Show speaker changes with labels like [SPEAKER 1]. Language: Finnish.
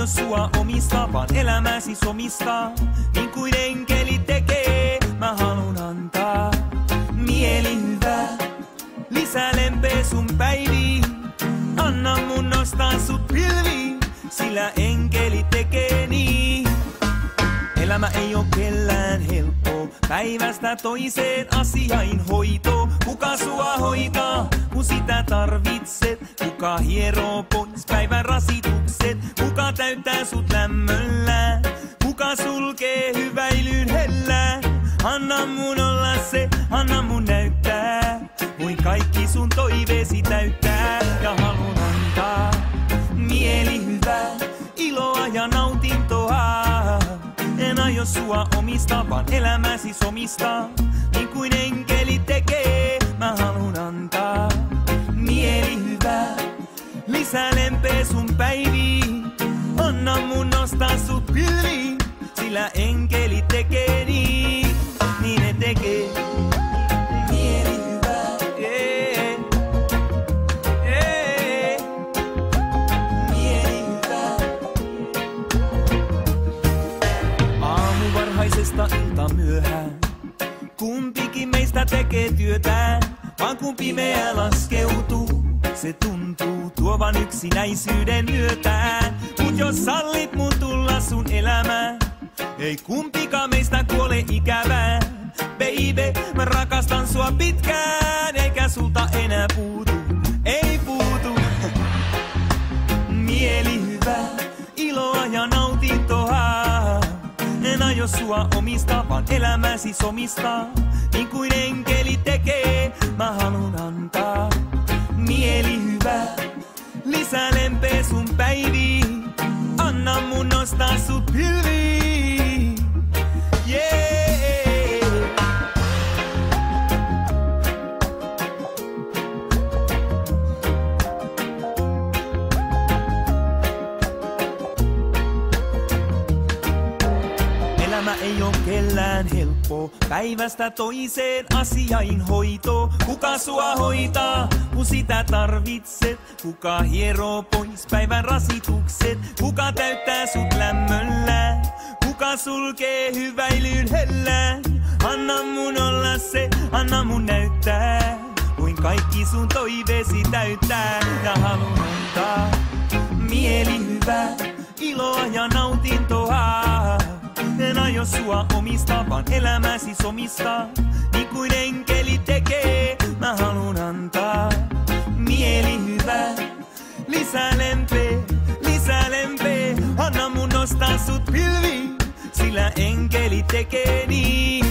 [SPEAKER 1] aio sua omistaa, vaan elämäsi somistaa. Niin kuin enkeli tekee, mä halun antaa. Mieli hyvä, lisää lempeä sun päiviin. Anna mun nostaa sut pilviin, sillä enkeli tekee niin. Elämä ei oo kellään helppo, päivästä toiseen asiain hoito. Kuka sua hoitaa, kun sitä tarvitset? Kuka hieroo pois päivän rasitukset? Kuka täyttää sut lämmöllä? Kuka sulkee hyväilyn hellään? Anna mun olla se, anna mun näyttää. Voin kaikki sun toiveesi täyttää ja halun antaa. Mieli hyvä, iloa ja nautintoa. En aio sua omistaa, vaan elämäsi somistaa. Niin kuin enkeli tekee, mä halun antaa. Mieli hyvä, lisää lempeä sun päiviin. Anna mun nostaa sut pilviin, sillä enkeli tekee niin. Niin ne tekee. Mieli hyvä, yeah. Yeah. Mieli hyvä. Aamu varhaisesta ilta myöhään. Kumpikin meistä tekee työtään, vaan kun pimeä laskeutuu, se tuntuu tuovan yksinäisyyden myötään. Mut jos sallit mun tulla sun elämään, ei kumpikaan meistä kuole ikävään. Baby, mä rakastan sua pitkään, eikä sulta enää puutu, ei puutu. Mieli hyvä, iloa ja nautintoa. En aio sua omistaa, vaan elämäsi somistaa. Niin kuin enkeli tekee, mä halun antaa. Mieli hyvä, lisää lempeä sun päiviin. Anna mun nostaa sut pilviin. Yeah. Elämä ei oo kellään helppo, päivästä toiseen asiain hoito. Kuka sua hoitaa, kun sitä tarvitset? Kuka hieroo pois päivän rasitukset? Kuka täyttää sut lämmöllä? Kuka sulkee hyväilyn hellään? Anna mun olla se, anna mun näyttää. Voin kaikki sun toiveesi täyttää ja halun antaa. Mieli hyvä, iloa ja nautintoa. En aio sua omistaa, vaan elämäsi somistaa. Niin kuin enkeli tekee, mä halun antaa. Mieli hyvä, lisää lempeä, lisää lempeä. Anna mun nostaa sut pilviin, sillä enkeli tekee niin.